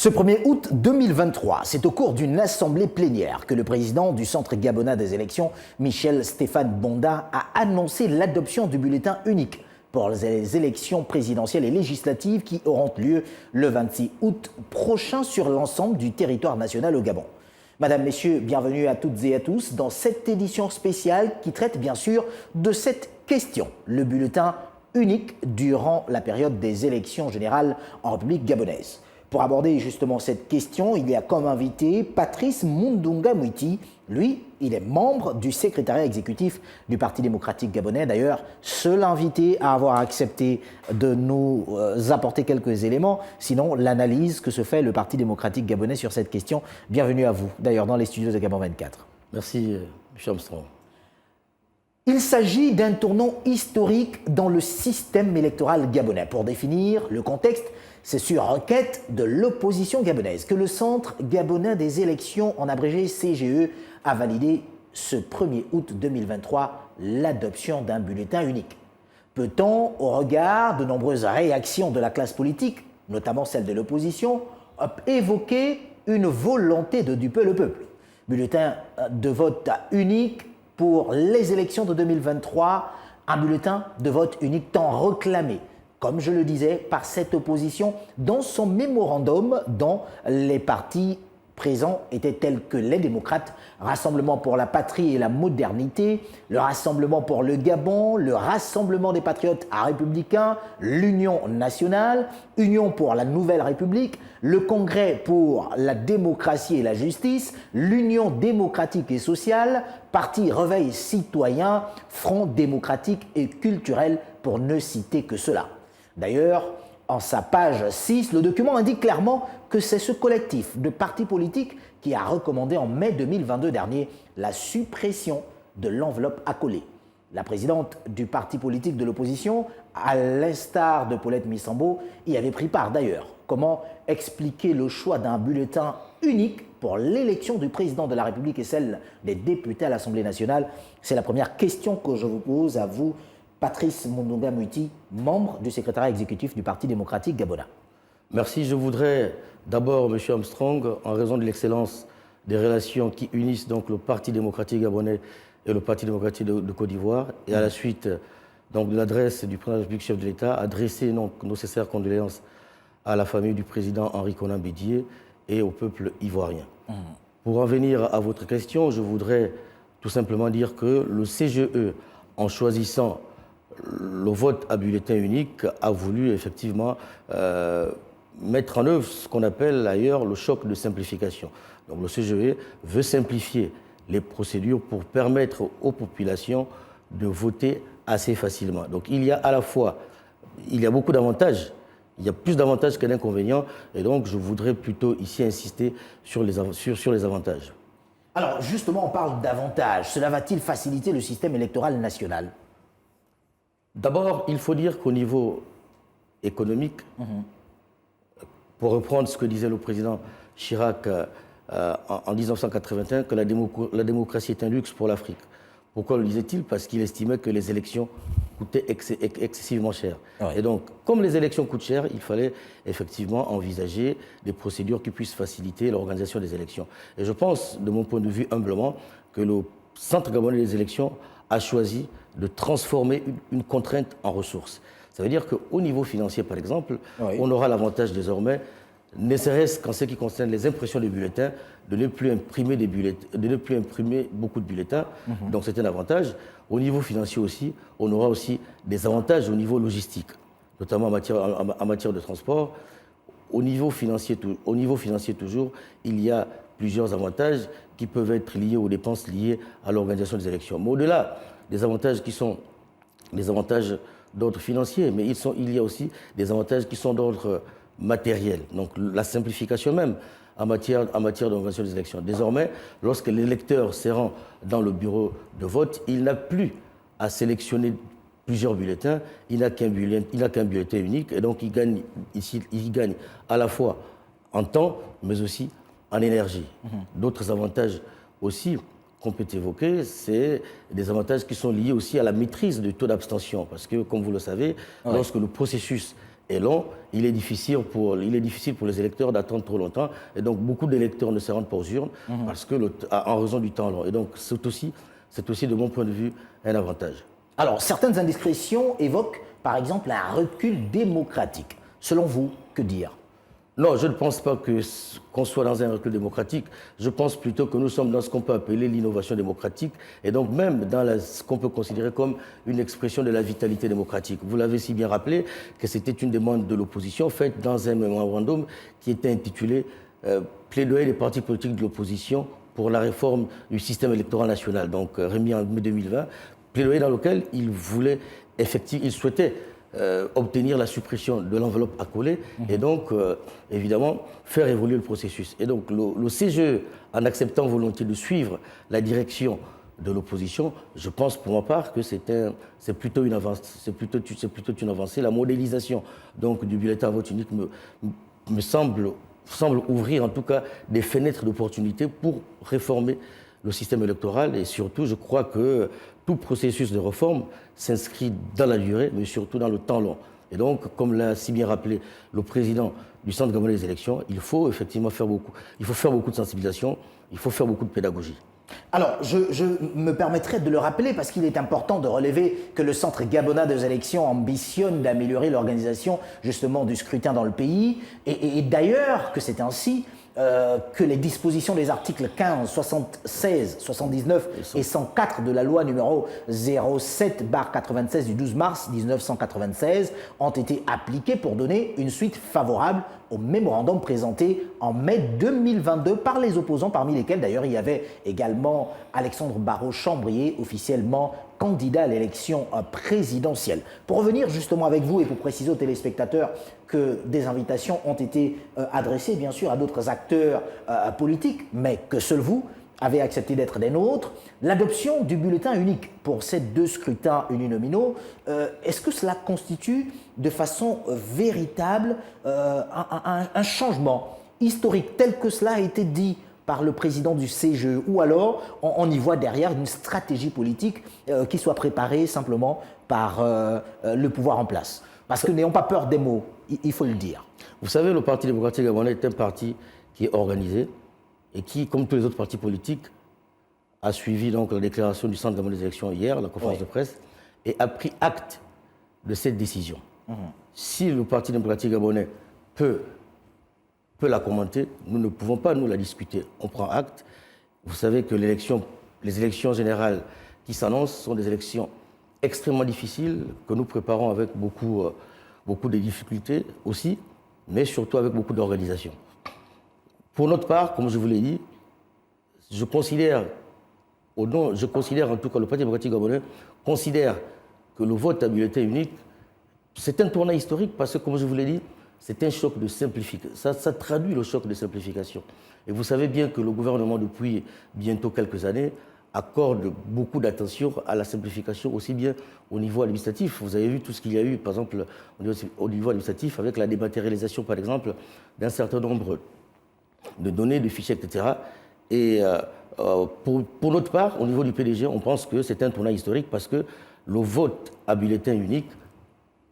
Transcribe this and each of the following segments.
Ce 1er août 2023, c'est au cours d'une assemblée plénière que le président du Centre gabonais des élections, Michel Stéphane Bonda, a annoncé l'adoption du bulletin unique pour les élections présidentielles et législatives qui auront lieu le 26 août prochain sur l'ensemble du territoire national au Gabon. Madame, Messieurs, bienvenue à toutes et à tous dans cette édition spéciale qui traite bien sûr de cette question, le bulletin unique durant la période des élections générales en République gabonaise. Pour aborder justement cette question, il y a comme invité Patrice Mundunga Mwiti. Lui, il est membre du secrétariat exécutif du Parti démocratique gabonais. D'ailleurs, seul invité à avoir accepté de nous apporter quelques éléments, sinon l'analyse que se fait le Parti démocratique gabonais sur cette question. Bienvenue à vous, d'ailleurs, dans les studios de Gabon 24. Merci, M. Armstrong. Il s'agit d'un tournant historique dans le système électoral gabonais. Pour définir le contexte, c'est sur requête de l'opposition gabonaise que le Centre gabonais des élections, en abrégé CGE, a validé ce 1er août 2023 l'adoption d'un bulletin unique. Peut-on, au regard de nombreuses réactions de la classe politique, notamment celle de l'opposition, évoquer une volonté de duper le peuple? Bulletin de vote unique pour les élections de 2023, un bulletin de vote unique tant réclamé, comme je le disais, par cette opposition dans son mémorandum dont les partis présents étaient tels que les démocrates, Rassemblement pour la patrie et la modernité, le Rassemblement pour le Gabon, le Rassemblement des patriotes républicains, l'Union nationale, Union pour la nouvelle République, le Congrès pour la démocratie et la justice, l'Union démocratique et sociale, Parti Réveil citoyen, Front démocratique et culturel, pour ne citer que cela. D'ailleurs, en sa page 6, le document indique clairement que c'est ce collectif de partis politiques qui a recommandé en mai 2022 dernier la suppression de l'enveloppe accolée. La présidente du parti politique de l'opposition, à l'instar de Paulette Missambo, y avait pris part d'ailleurs. Comment expliquer le choix d'un bulletin unique pour l'élection du président de la République et celle des députés à l'Assemblée nationale? C'est la première question que je vous pose à vous, Patrice Mundunga Mwiti, membre du secrétariat exécutif du Parti démocratique gabonais. Merci. Je voudrais d'abord, M. Armstrong, en raison de l'excellence des relations qui unissent donc le Parti démocratique gabonais et le Parti démocratique de Côte d'Ivoire, et à la suite donc, de l'adresse du président de la République, chef de l'État, adresser donc, nos sincères condoléances à la famille du président Henri Konan Bédié et au peuple ivoirien. Pour en venir à votre question, je voudrais tout simplement dire que le CGE, en choisissant le vote à bulletin unique, a voulu effectivement mettre en œuvre ce qu'on appelle ailleurs le choc de simplification. Donc le CGE veut simplifier les procédures pour permettre aux populations de voter assez facilement. Donc il y a à la fois, il y a beaucoup d'avantages, il y a plus d'avantages que d'inconvénients, et donc je voudrais plutôt ici insister sur les avantages. Alors justement, on parle d'avantages. Cela va-t-il faciliter le système électoral national? D'abord, il faut dire qu'au niveau économique, pour reprendre ce que disait le président Chirac en 1981, que la démocratie est un luxe pour l'Afrique. Pourquoi le disait-il? Parce qu'il estimait que les élections coûtaient excessivement cher. Ouais. Et donc, comme les élections coûtent cher, il fallait effectivement envisager des procédures qui puissent faciliter l'organisation des élections. Et je pense, de mon point de vue humblement, que le Centre gabonais des élections a choisi de transformer une contrainte en ressource. Ça veut dire qu'au niveau financier, par exemple, on aura l'avantage désormais, ne serait-ce qu'en ce qui concerne les impressions des bulletins, de ne plus imprimer beaucoup de bulletins. Donc c'est un avantage. Au niveau financier aussi, on aura aussi des avantages au niveau logistique, notamment en matière de transport. Au niveau financier toujours, il y a plusieurs avantages qui peuvent être liés aux dépenses liées à l'organisation des élections. Mais au-delà des avantages qui sont des avantages d'ordre financier, mais il y a aussi des avantages qui sont d'ordre matériel. Donc la simplification même en matière d'organisation des élections. Désormais, lorsque l'électeur se rend dans le bureau de vote, il n'a plus à sélectionner plusieurs bulletins, il n'a qu'un bulletin unique, et donc il gagne à la fois en temps, mais aussi en énergie. D'autres avantages aussi qu'on peut évoquer, c'est des avantages qui sont liés aussi à la maîtrise du taux d'abstention. Parce que, comme vous le savez, lorsque le processus est long, il est difficile pour les électeurs d'attendre trop longtemps. Et donc, beaucoup d'électeurs ne se rendent pas aux urnes parce que en raison du temps long. Et donc, c'est aussi, de mon point de vue, un avantage. Alors, certaines indiscrétions évoquent, par exemple, un recul démocratique. Selon vous, que dire? Non, je ne pense pas qu'on soit dans un recul démocratique. Je pense plutôt que nous sommes dans ce qu'on peut appeler l'innovation démocratique et donc même dans ce qu'on peut considérer comme une expression de la vitalité démocratique. Vous l'avez si bien rappelé que c'était une demande de l'opposition faite dans un mémorandum qui était intitulé Plaidoyer des partis politiques de l'opposition pour la réforme du système électoral national, donc remis en mai 2020, plaidoyer dans lequel il souhaitait obtenir la suppression de l'enveloppe à coller et donc, évidemment, faire évoluer le processus. Et donc, le CGE, en acceptant volontiers de suivre la direction de l'opposition, je pense pour ma part que c'est plutôt une avancée. La modélisation donc, du bulletin à vote unique me semble ouvrir en tout cas des fenêtres d'opportunité pour réformer le système électoral et surtout, je crois que tout processus de réforme s'inscrit dans la durée, mais surtout dans le temps long. Et donc, comme l'a si bien rappelé le président du Centre gabonais des élections, il faut effectivement faire beaucoup. Il faut faire beaucoup de sensibilisation, il faut faire beaucoup de pédagogie. Alors, je me permettrai de le rappeler parce qu'il est important de relever que le Centre gabonais des élections ambitionne d'améliorer l'organisation justement du scrutin dans le pays et d'ailleurs que c'est ainsi que les dispositions des articles 15, 76, 79 et 104 de la loi numéro 07/96 du 12 mars 1996 ont été appliquées pour donner une suite favorable au mémorandum présenté en mai 2022 par les opposants, parmi lesquels d'ailleurs il y avait également Alexandre Barraud-Chambrier, officiellement candidat à l'élection présidentielle. Pour revenir justement avec vous et pour préciser aux téléspectateurs que des invitations ont été adressées bien sûr à d'autres acteurs politiques, mais que seul vous avez accepté d'être des nôtres, l'adoption du bulletin unique pour ces deux scrutins uninominaux, est-ce que cela constitue de façon véritable un changement historique tel que cela a été dit par le président du CGE, ou alors on y voit derrière une stratégie politique qui soit préparée simplement par le pouvoir en place? Parce que n'ayons pas peur des mots, il faut le dire. Vous savez, le Parti démocratique gabonais est un parti qui est organisé et qui, comme tous les autres partis politiques, a suivi donc la déclaration du Centre gabonais des élections hier, la conférence de presse, et a pris acte de cette décision. Si le Parti démocratique gabonais peut la commenter, nous ne pouvons pas nous la discuter. On prend acte. Vous savez que les élections générales qui s'annoncent sont des élections extrêmement difficiles que nous préparons avec beaucoup de difficultés aussi, mais surtout avec beaucoup d'organisation. Pour notre part, comme je vous l'ai dit, je considère en tout cas le Parti démocratique gabonais considère que le vote à bulletin unique, c'est un tournant historique parce que, comme je vous l'ai dit, c'est un choc de simplification. Ça traduit le choc de simplification. Et vous savez bien que le gouvernement, depuis bientôt quelques années, accorde beaucoup d'attention à la simplification, aussi bien au niveau administratif. Vous avez vu tout ce qu'il y a eu, par exemple, au niveau administratif, avec la dématérialisation, par exemple, d'un certain nombre de données, de fichiers, etc. Et pour notre part, au niveau du PDG, on pense que c'est un tournant historique parce que le vote à bulletin unique,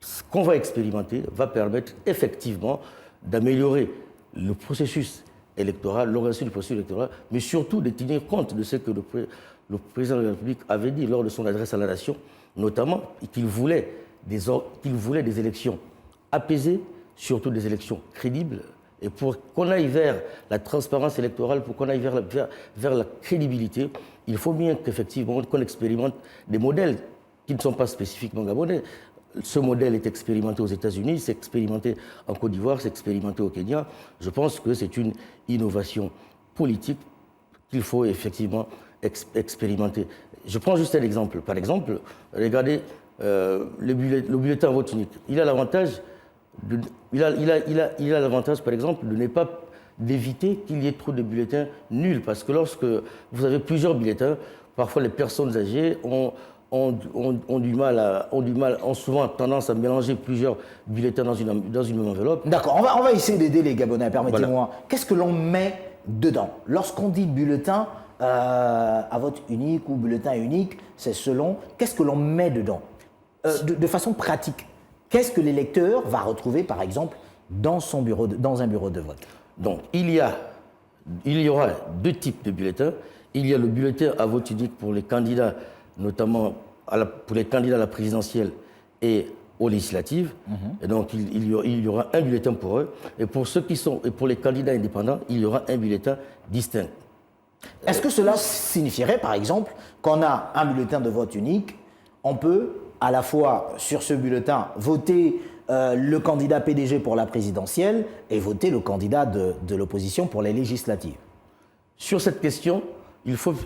ce qu'on va expérimenter, va permettre effectivement d'améliorer le processus électoral, l'organisation du processus électoral, mais surtout de tenir compte de ce que le président de la République avait dit lors de son adresse à la nation, notamment qu'il voulait des élections apaisées, surtout des élections crédibles, et pour qu'on aille vers la transparence électorale, pour qu'on aille vers la crédibilité, il faut bien qu'effectivement qu'on expérimente des modèles qui ne sont pas spécifiquement gabonais. Ce modèle est expérimenté aux États-Unis, c'est expérimenté en Côte d'Ivoire, c'est expérimenté au Kenya. Je pense que c'est une innovation politique qu'il faut effectivement expérimenter. Je prends juste un exemple. Par exemple, regardez le bulletin à vote unique. Il a l'avantage, par exemple, de ne pas d'éviter qu'il y ait trop de bulletins nuls, parce que lorsque vous avez plusieurs bulletins, parfois les personnes âgées ont souvent tendance à mélanger plusieurs bulletins dans une même enveloppe. D'accord, on va essayer d'aider les Gabonais, permettez-moi. Voilà. Qu'est-ce que l'on met dedans? Lorsqu'on dit bulletin à vote unique ou bulletin unique, c'est selon, qu'est-ce que l'on met dedans de façon pratique? qu'est-ce que l'électeur va retrouver, par exemple, dans un bureau de vote? Donc, il y aura deux types de bulletins. Il y a le bulletin à vote unique pour les candidats, notamment pour les candidats à la présidentielle et aux législatives. Et donc, il y aura un bulletin pour eux. Et pour les candidats indépendants, il y aura un bulletin distinct. Est-ce que cela signifierait, par exemple, qu'on a un bulletin de vote unique, on peut à la fois sur ce bulletin voter le candidat PDG pour la présidentielle et voter le candidat de l'opposition pour les législatives? Sur cette question, il faudra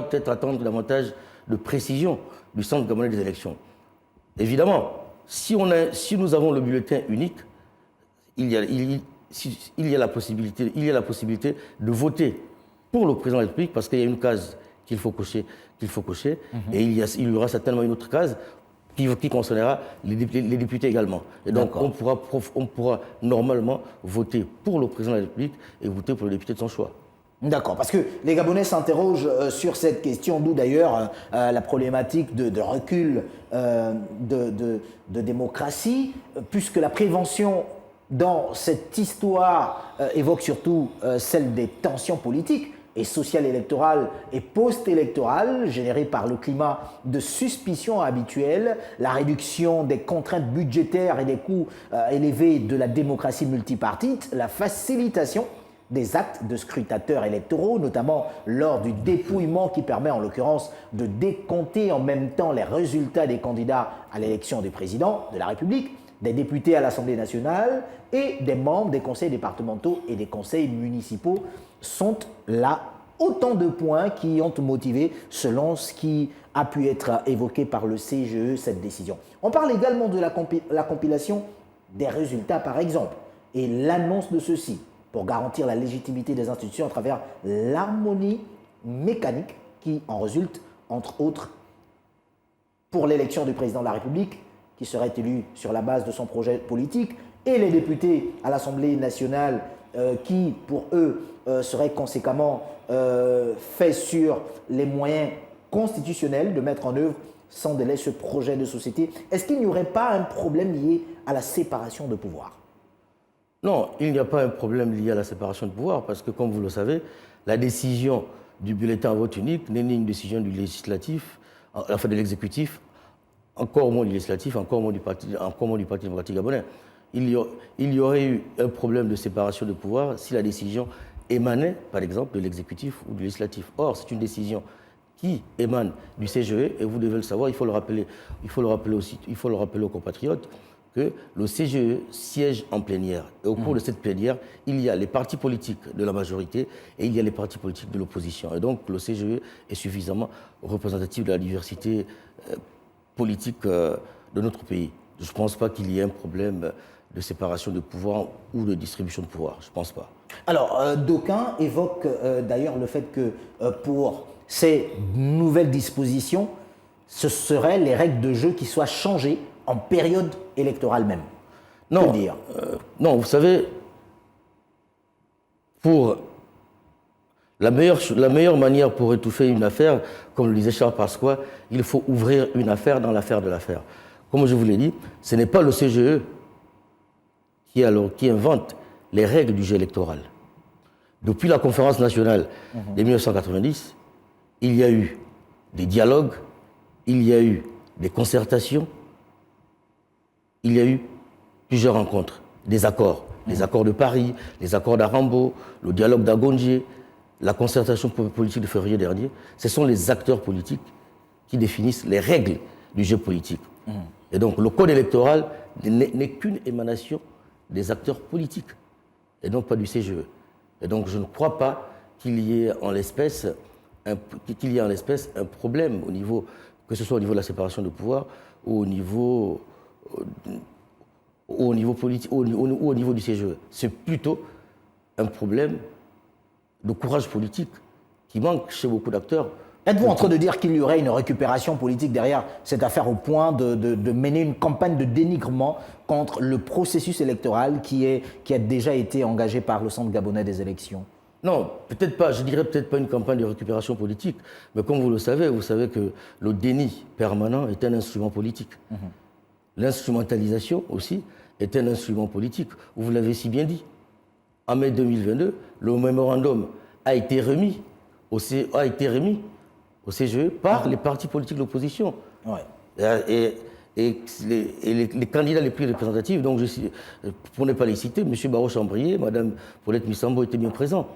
peut-être attendre davantage de précision du Centre gabonais des élections. Évidemment, si nous avons le bulletin unique, il y a la possibilité de voter pour le président de la République parce qu'il y a une case qu'il faut cocher, et il y aura certainement une autre case qui concernera les députés également. Et donc, on pourra normalement voter pour le président de la République et voter pour le député de son choix. D'accord, parce que les Gabonais s'interrogent sur cette question, d'où d'ailleurs la problématique de recul de démocratie, puisque la prévention dans cette histoire évoque surtout celle des tensions politiques et sociales électorales et post-électorales générées par le climat de suspicion habituel, la réduction des contraintes budgétaires et des coûts élevés de la démocratie multipartite, la facilitation des actes de scrutateurs électoraux, notamment lors du dépouillement qui permet en l'occurrence de décompter en même temps les résultats des candidats à l'élection du président de la République, des députés à l'Assemblée nationale et des membres des conseils départementaux et des conseils municipaux sont là autant de points qui ont motivé, selon ce qui a pu être évoqué par le CGE, cette décision. On parle également de la compilation des résultats, par exemple, et l'annonce de ceux-ci, pour garantir la légitimité des institutions à travers l'harmonie mécanique qui en résulte, entre autres, pour l'élection du président de la République, qui serait élu sur la base de son projet politique, et les députés à l'Assemblée nationale qui, pour eux, seraient conséquemment faits sur les moyens constitutionnels de mettre en œuvre sans délai ce projet de société. Est-ce qu'il n'y aurait pas un problème lié à la séparation de pouvoir? Non, il n'y a pas un problème lié à la séparation de pouvoir parce que, comme vous le savez, la décision du bulletin à vote unique n'est ni une décision du législatif, enfin de l'exécutif, encore moins du législatif, encore moins du Parti démocratique gabonais. Il y aurait eu un problème de séparation de pouvoir si la décision émanait, par exemple, de l'exécutif ou du législatif. Or, c'est une décision qui émane du CGE, et vous devez le savoir, il faut le rappeler aux compatriotes, que le CGE siège en plénière. Et au cours de cette plénière, il y a les partis politiques de la majorité et il y a les partis politiques de l'opposition. Et donc, le CGE est suffisamment représentatif de la diversité politique de notre pays. Je ne pense pas qu'il y ait un problème de séparation de pouvoir ou de distribution de pouvoir. Je ne pense pas. Alors, d'aucuns évoquent d'ailleurs le fait que pour ces nouvelles dispositions, ce seraient les règles de jeu qui soient changées en période électorale même. Non, que dire non, vous savez, pour la meilleure manière pour étouffer une affaire, comme le disait Charles Pasqua, il faut ouvrir une affaire dans l'affaire de l'affaire. Comme je vous l'ai dit, ce n'est pas le CGE qui invente les règles du jeu électoral. Depuis la conférence nationale de 1990, il y a eu des dialogues, il y a eu des concertations, il y a eu plusieurs rencontres, des accords. Les accords de Paris, les accords d'Arambo, le dialogue d'Agondier, la concertation politique de février dernier. Ce sont les acteurs politiques qui définissent les règles du jeu politique. Et donc le code électoral n'est qu'une émanation des acteurs politiques, et donc pas du CGE. Et donc je ne crois pas qu'il y ait en l'espèce un problème au niveau, que ce soit au niveau de la séparation de pouvoir ou au niveau politique ou au niveau du CGE. C'est plutôt un problème de courage politique qui manque chez beaucoup d'acteurs. Êtes-vous en train de dire qu'il y aurait une récupération politique derrière cette affaire au point de mener une campagne de dénigrement contre le processus électoral qui a déjà été engagé par le Centre gabonais des élections? Non, peut-être pas. Je dirais peut-être pas une campagne de récupération politique. Mais comme vous savez que le déni permanent est un instrument politique. l'instrumentalisation aussi est un instrument politique. Vous l'avez si bien dit. En mai 2022, le mémorandum a été remis au CGE par les partis politiques de l'opposition. Ouais. Et les candidats les plus représentatifs, donc pour ne pas les citer, M. Barreau-Chambrier, Mme Paulette Missambo étaient bien présents.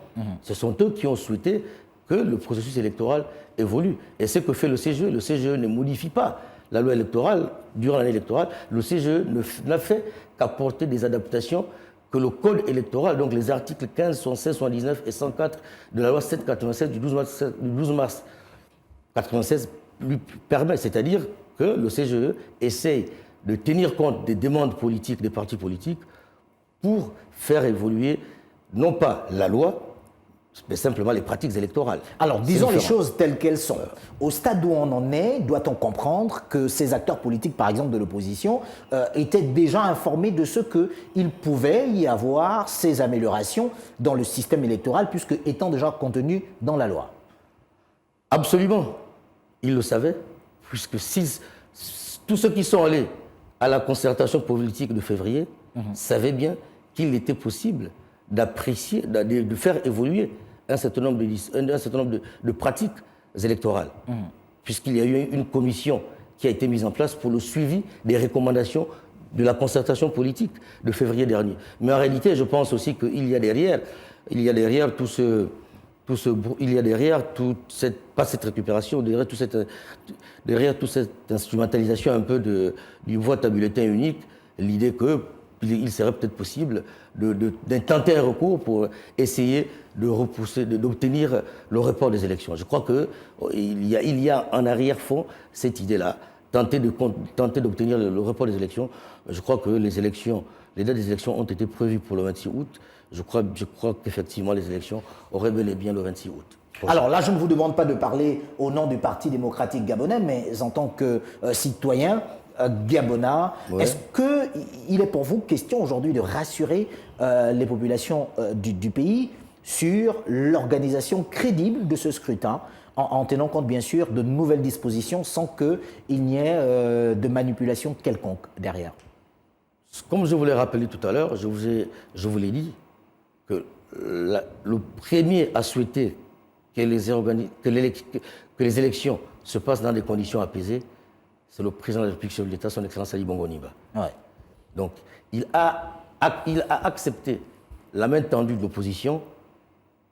Ce sont eux qui ont souhaité que le processus électoral évolue. Et ce que fait le CGE ne modifie pas la loi électorale durant l'année électorale. Le CGE n'a fait qu'apporter des adaptations que le code électoral, donc les articles 15, 116, 119 et 104 de la loi 796 du 12 mars 1996 lui permet, c'est-à-dire que le CGE essaye de tenir compte des demandes politiques des partis politiques pour faire évoluer non pas la loi, mais simplement les pratiques électorales. Alors, disons les choses telles qu'elles sont. Au stade où on en est, doit-on comprendre que ces acteurs politiques, par exemple de l'opposition, étaient déjà informés de ce qu'il pouvait y avoir ces améliorations dans le système électoral, puisque étant déjà contenu dans la loi? Absolument. Ils le savaient, puisque tous ceux qui sont allés à la concertation politique de février savaient bien qu'il était possible d'apprécier, de faire évoluer un certain nombre de pratiques électorales, puisqu'il y a eu une commission qui a été mise en place pour le suivi des recommandations de la concertation politique de février dernier. Mais en réalité, je pense aussi qu'il y a derrière pas cette récupération, derrière toute cette instrumentalisation un peu du vote à bulletin unique, l'idée qu'il serait peut-être possible d'intenter un recours pour essayer d'obtenir le report des élections. Je crois qu'il y a en arrière-fond cette idée-là, tenter d'obtenir le report des élections. Je crois que les dates des élections ont été prévues pour le 26 août. Je crois qu'effectivement les élections auraient bel et bien le 26 août. Alors là, je ne vous demande pas de parler au nom du Parti démocratique gabonais, mais en tant que citoyen gabonais, est-ce qu'il est pour vous question aujourd'hui de rassurer les populations du pays sur l'organisation crédible de ce scrutin, en tenant compte bien sûr de nouvelles dispositions sans qu'il n'y ait de manipulation quelconque derrière? Comme je vous l'ai rappelé tout à l'heure, je vous l'ai dit, que le premier à souhaiter que les élections se passent dans des conditions apaisées, c'est le président de la République, chef de l'État, son Excellence Ali Bongo Ondimba. Ouais. Donc, il a accepté la main tendue de l'opposition.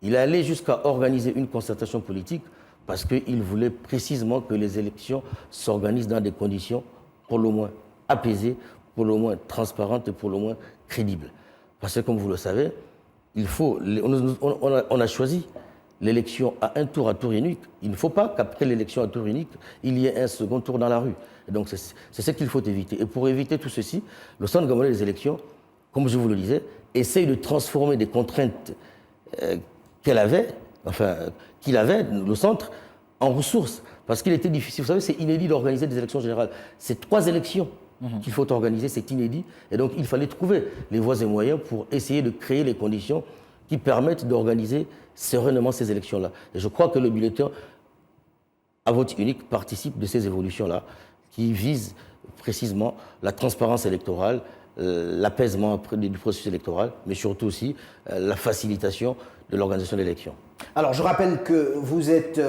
Il est allé jusqu'à organiser une concertation politique parce qu'il voulait précisément que les élections s'organisent dans des conditions pour le moins apaisées, pour le moins transparentes et pour le moins crédibles. Parce que, comme vous le savez, on a choisi l'élection à tour unique. Il ne faut pas qu'après l'élection à tour unique, il y ait un second tour dans la rue. Et donc, c'est ce qu'il faut éviter. Et pour éviter tout ceci, le Centre gabonais des élections, comme je vous le disais, essaye de transformer des contraintes qu'il avait, le Centre, en ressources. Parce qu'il était difficile. Vous savez, c'est inédit d'organiser des élections générales. C'est 3 élections qu'il faut organiser, c'est inédit. Et donc, il fallait trouver les voies et moyens pour essayer de créer les conditions qui permettent d'organiser sereinement ces élections-là. Et je crois que le bulletin à vote unique participe de ces évolutions-là, qui visent précisément la transparence électorale, l'apaisement du processus électoral, mais surtout aussi la facilitation de l'organisation de l'élection. Alors, je rappelle que vous êtes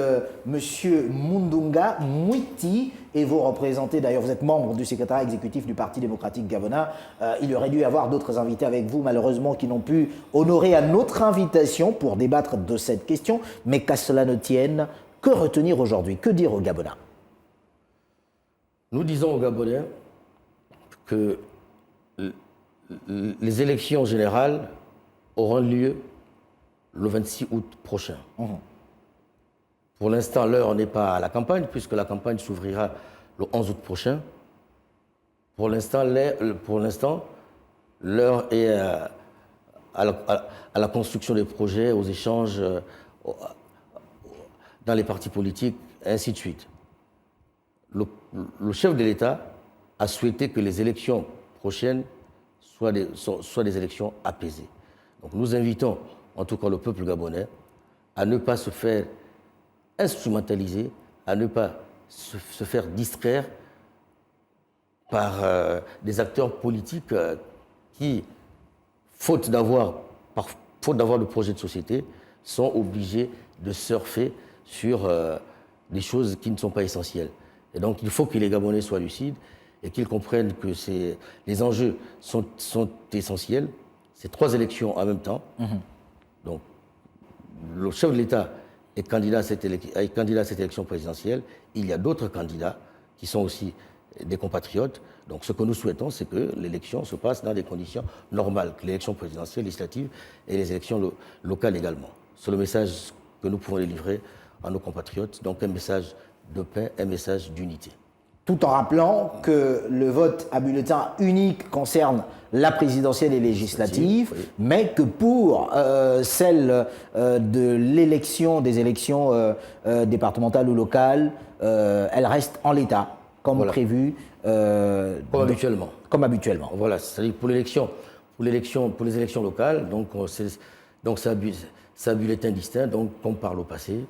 Monsieur Mundunga Mwiti et vous représentez, d'ailleurs, vous êtes membre du secrétariat exécutif du Parti démocratique gabonais. Il y aurait dû y avoir d'autres invités avec vous, malheureusement, qui n'ont pu honorer à notre invitation pour débattre de cette question. Mais qu'à cela ne tienne, que retenir aujourd'hui? Que dire aux Gabonais? Nous disons aux Gabonais que les élections générales auront lieu le 26 août prochain. Pour l'instant, l'heure n'est pas à la campagne, puisque la campagne s'ouvrira le 11 août prochain. Pour l'instant, l'heure est à la construction des projets, aux échanges dans les partis politiques, et ainsi de suite. Le chef de l'État a souhaité que les élections prochaines soient des élections apaisées. Donc nous invitons en tout cas le peuple gabonais à ne pas se faire instrumentaliser, à ne pas se faire distraire par des acteurs politiques qui, faute d'avoir de projet de société, sont obligés de surfer sur des choses qui ne sont pas essentielles. Et donc il faut que les Gabonais soient lucides et qu'ils comprennent que les enjeux sont essentiels. C'est 3 élections en même temps. Donc le chef de l'État est candidat à cette élection présidentielle. Il y a d'autres candidats qui sont aussi des compatriotes. Donc ce que nous souhaitons, c'est que l'élection se passe dans des conditions normales, que l'élection présidentielle, législative et les élections locales également. C'est le message que nous pouvons délivrer à nos compatriotes, donc un message de paix, un message d'unité. Tout en rappelant que le vote à bulletin unique concerne la présidentielle et législative, oui, mais que pour celle des élections départementales ou locales, elle reste en l'état, comme voilà, prévu. Comme habituellement. Comme habituellement. Voilà, c'est-à-dire pour les élections locales, donc c'est un bulletin distinct, donc comme par le passé.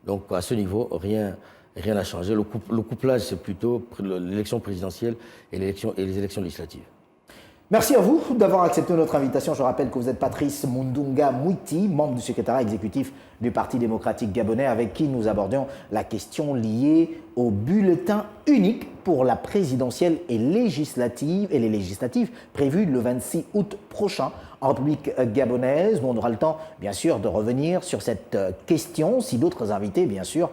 Donc à ce niveau, rien n'a changé. Le couplage, c'est plutôt l'élection présidentielle et les élections législatives. Merci à vous d'avoir accepté notre invitation. Je rappelle que vous êtes Patrice Mundunga Mwiti, membre du secrétariat exécutif du Parti démocratique gabonais, avec qui nous abordions la question liée au bulletin unique pour la présidentielle et les législatives prévues le 26 août prochain en République gabonaise. On aura le temps, bien sûr, de revenir sur cette question si d'autres invités, bien sûr,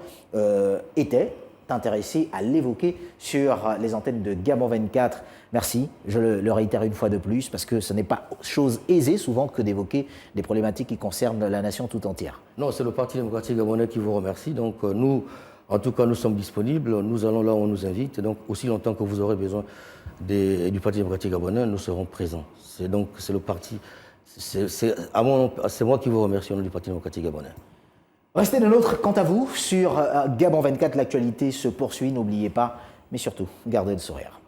étaient intéressés à l'évoquer sur les antennes de Gabon 24. Merci, je le réitère une fois de plus, parce que ce n'est pas chose aisée souvent que d'évoquer des problématiques qui concernent la nation tout entière. Non, c'est le Parti démocratique gabonais qui vous remercie. Donc nous, en tout cas, nous sommes disponibles, nous allons là où on nous invite. Et donc aussi longtemps que vous aurez besoin du Parti démocratique gabonais, nous serons présents. C'est le parti, c'est moi qui vous remercie au nom du Parti démocratique gabonais. Restez de nôtres, quant à vous, sur Gabon 24, l'actualité se poursuit, n'oubliez pas, mais surtout, gardez le sourire.